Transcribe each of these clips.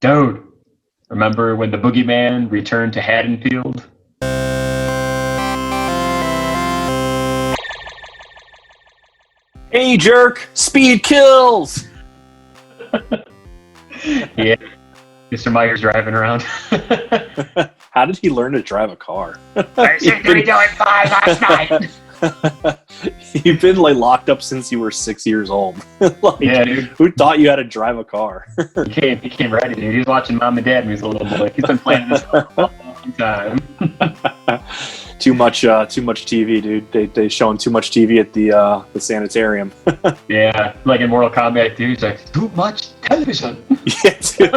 Dude, remember when the Boogeyman returned to Haddonfield? Hey, jerk! Speed kills! Yeah, Mr. Myers driving around. How did he learn to drive a car? I said 3 doing 5 last night. You've been like locked up since you were 6 years old. Like, Yeah, dude. who taught you how to drive a car? He came ready, dude. He was watching Mom and Dad when he was a little boy. He's been playing this for a long time. Too much TV, dude. They showing too much TV at the sanitarium. Yeah, like in Mortal Kombat, dude. He's like, too much television. Yeah, dude.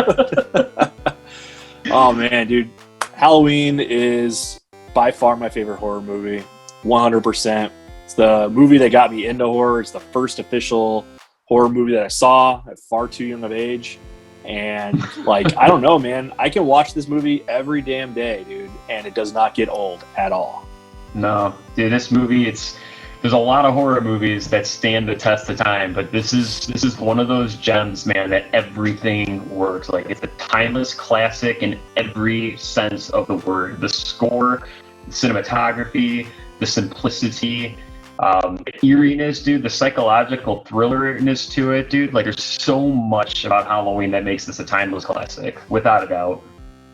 Oh man, dude. Halloween is by far my favorite horror movie. 100%. It's the movie that got me into horror. It's the first official horror movie that I saw at far too young of age. And like, I don't know, man. I can watch this movie every damn day, dude, and it does not get old at all. No, dude, this movie, there's a lot of horror movies that stand the test of time, but this is one of those gems, man, that everything works. Like, it's a timeless classic in every sense of the word. The score, the cinematography, the simplicity, the eeriness, dude, the psychological thrillerness to it, dude. Like, there's so much about Halloween that makes this a timeless classic, without a doubt.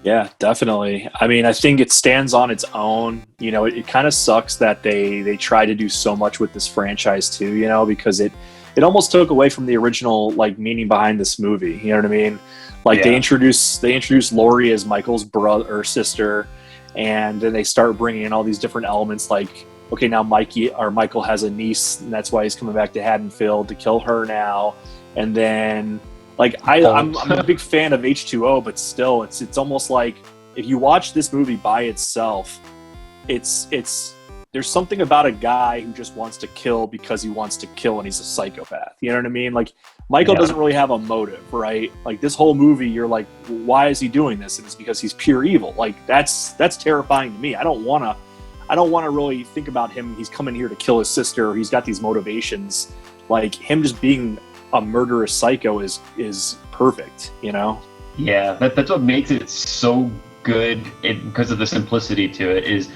Yeah, definitely. I mean, I think it stands on its own. You know, it kind of sucks that they try to do so much with this franchise too, you know, because it almost took away from the original like meaning behind this movie. You know what I mean? Like, yeah. They introduce Laurie as Michael's brother or sister, and then they start bringing in all these different elements like, okay, now Michael has a niece, and that's why he's coming back to Haddonfield to kill her now. And then like I'm a big fan of H2O, but still it's almost like if you watch this movie by itself, it's there's something about a guy who just wants to kill because he wants to kill and he's a psychopath. You know what I mean? Like, Michael doesn't really have a motive, right? Like, this whole movie, you're like, why is he doing this? And it's because he's pure evil. Like, that's terrifying to me. I don't want to really think about him. He's coming here to kill his sister, or he's got these motivations. Like, him just being a murderous psycho is perfect, you know? Yeah, that's what makes it so good, because of the simplicity to it, is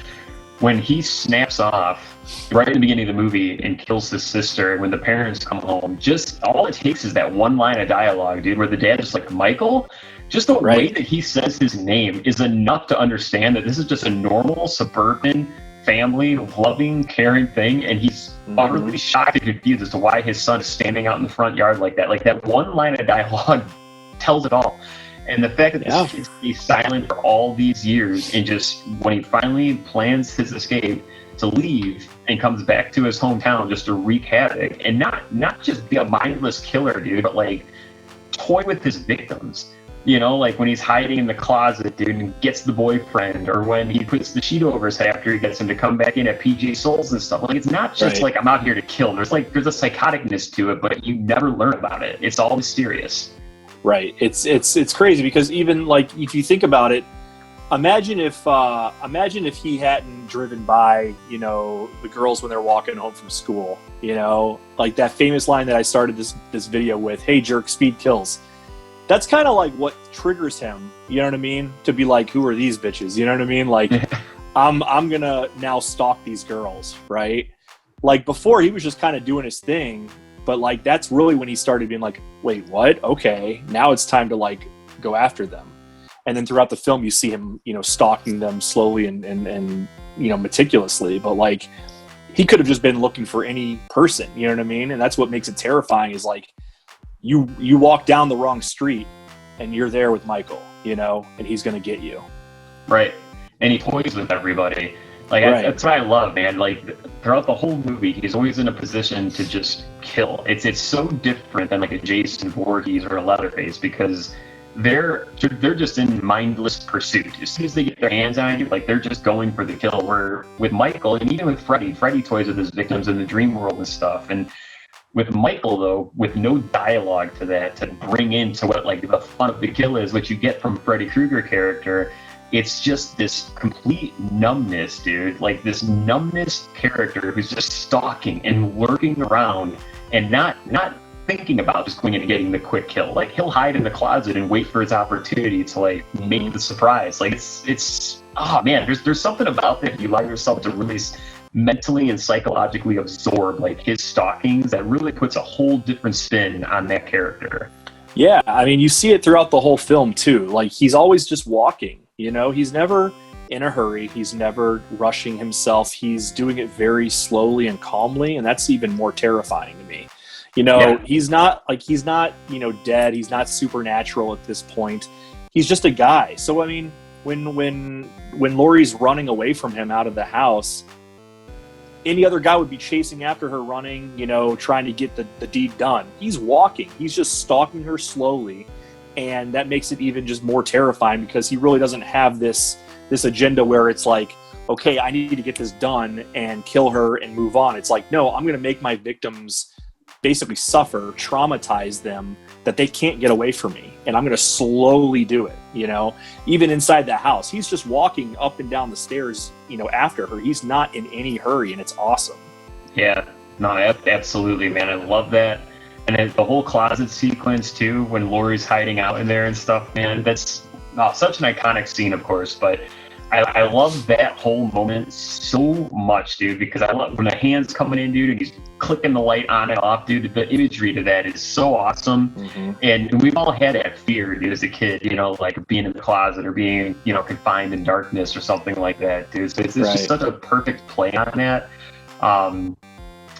when he snaps off right in the beginning of the movie and kills his sister, when the parents come home, just all it takes is that one line of dialogue, dude, where the dad's just like, Michael? Just the way that he says his name is enough to understand that this is just a normal suburban family, loving, caring thing, and he's utterly shocked and confused as to why his son is standing out in the front yard like that. Like, that one line of dialogue tells it all. And the fact that this kid stays silent for all these years, and just when he finally plans his escape to leave and comes back to his hometown just to wreak havoc, and not just be a mindless killer, dude, but like toy with his victims. You know, like when he's hiding in the closet, dude, and gets the boyfriend, or when he puts the sheet over his head after he gets him to come back in at PJ Souls and stuff. Like, it's not just like, I'm out here to kill. There's a psychoticness to it, but you never learn about it. It's all mysterious. Right. It's crazy, because even like, if you think about it, imagine if he hadn't driven by, you know, the girls when they're walking home from school, you know, like that famous line that I started this video with, hey jerk, speed kills. That's kind of like what triggers him, you know what I mean? To be like, who are these bitches? You know what I mean? Like, I'm gonna now stalk these girls, right? Like, before, he was just kind of doing his thing, but like, that's really when he started being like, wait, what? Okay, now it's time to like go after them. And then throughout the film, you see him, you know, stalking them slowly and you know, meticulously. But like, he could have just been looking for any person, you know what I mean? And that's what makes it terrifying, is like, you walk down the wrong street and you're there with Michael, you know, and he's going to get you. Right. And he toys with everybody. Like, that's what I love, man. Like, throughout the whole movie, he's always in a position to just kill. It's so different than like a Jason Voorhees or a Leatherface, because they're just in mindless pursuit. As soon as they get their hands on you, like, they're just going for the kill. Where with Michael, and even with Freddy toys with his victims in the dream world and stuff. And with Michael, though, with no dialogue to that, to bring into what like the fun of the kill is, which you get from Freddy Krueger character, it's just this complete numbness, dude. Like, this numbness character who's just stalking and lurking around, and not thinking about just going in and getting the quick kill. Like, he'll hide in the closet and wait for his opportunity to like make the surprise. Like, it's oh man, there's something about that. You allow yourself to really mentally and psychologically absorb like his stalkings that really puts a whole different spin on that character. Yeah, I mean, you see it throughout the whole film too. Like, he's always just walking, you know, he's never in a hurry, he's never rushing himself, he's doing it very slowly and calmly, and that's even more terrifying to me. You know, yeah. he's not, you know, dead, he's not supernatural at this point. He's just a guy. So I mean, when Laurie's running away from him out of the house, any other guy would be chasing after her, running, you know, trying to get the deed done. He's walking. He's just stalking her slowly, and that makes it even just more terrifying because he really doesn't have this agenda where it's like, okay, I need to get this done and kill her and move on. It's like, no, I'm going to make my victims basically suffer, traumatize them, that they can't get away from me, and I'm going to slowly do it, you know? Even inside the house, he's just walking up and down the stairs, you know, after her. He's not in any hurry, and it's awesome. Yeah, no, absolutely, man. I love that. And the whole closet sequence, too, when Laurie's hiding out in there and stuff, man, that's such an iconic scene, of course, but I love that whole moment so much, dude, because I love when the hand's coming in, dude, and he's clicking the light on and off, dude. The imagery to that is so awesome. Mm-hmm. And we've all had that fear, dude, as a kid, you know, like being in the closet or being, you know, confined in darkness or something like that, dude. So it's just such a perfect play on that.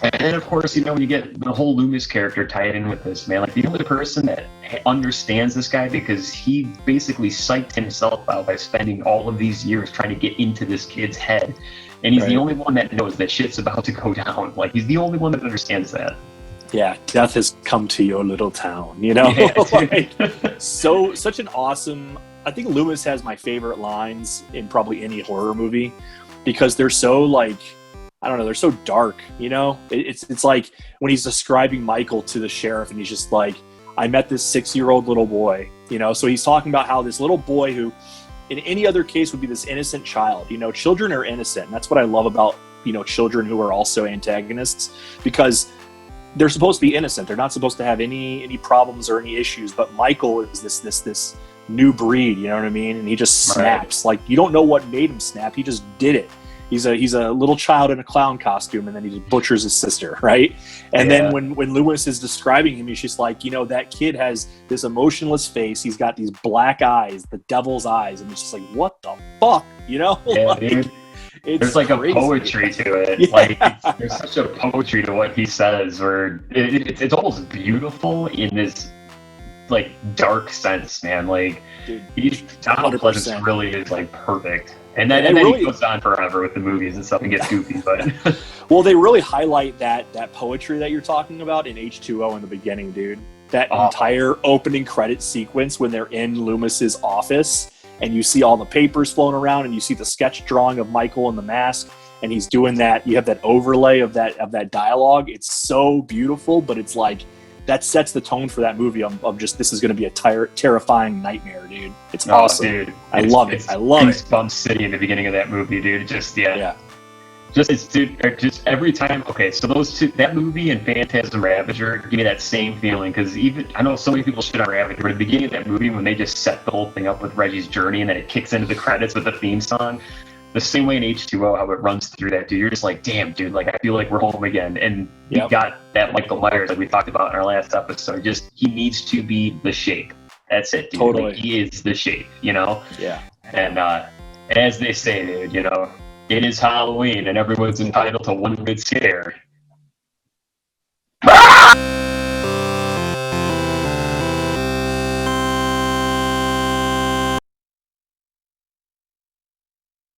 And then, of course, you know, when you get the whole Loomis character tied in with this, man, like the only person that understands this guy, because he basically psyched himself out by spending all of these years trying to get into this kid's head. And he's the only one that knows that shit's about to go down. Like, he's the only one that understands that. Yeah, death has come to your little town, you know? Yeah, like, such an awesome... I think Loomis has my favorite lines in probably any horror movie, because they're so, like... I don't know, they're so dark, you know? It's like when he's describing Michael to the sheriff, and he's just like, I met this 6-year-old little boy, you know? So he's talking about how this little boy who, in any other case, would be this innocent child. You know, children are innocent. And that's what I love about, you know, children who are also antagonists, because they're supposed to be innocent. They're not supposed to have any problems or any issues. But Michael is this new breed, you know what I mean? And he just snaps. Like, you don't know what made him snap. He just did it. He's a little child in a clown costume, and then he just butchers his sister, right? And then when Loomis is describing him, he's just like, you know, that kid has this emotionless face. He's got these black eyes, the devil's eyes, and it's just like, what the fuck, you know? Yeah, like, dude. There's like crazy. A poetry to it. Yeah. Like, there's such a poetry to what he says, where it's almost beautiful in this like dark sense, man. Like, Donald Pleasance really is like perfect. And then really, he goes on forever with the movies and stuff and gets goofy, but well, they really highlight that poetry that you're talking about in H2O in the beginning, dude. That entire opening credit sequence when they're in Loomis's office and you see all the papers flown around and you see the sketch drawing of Michael in the mask, and he's doing that. You have that overlay of that dialogue. It's so beautiful, but it's like that sets the tone for that movie of just, this is going to be a terrifying nightmare, dude. It's awesome. Dude. I love it. Goosebumps City in the beginning of that movie, dude. Just every time. Okay, so those two, that movie and Phantasm Ravager, give me that same feeling, because even I know so many people shit on Ravager, but at the beginning of that movie when they just set the whole thing up with Reggie's journey and then it kicks into the credits with the theme song, the same way in H2O, how it runs through that, dude. You're just like, damn, dude, like, I feel like we're home again. And we got that Michael Myers that we talked about in our last episode. Just, he needs to be the Shape. That's it, dude. Totally. Like, he is the Shape, you know? Yeah. And as they say, dude, you know, it is Halloween and everyone's entitled to one good scare.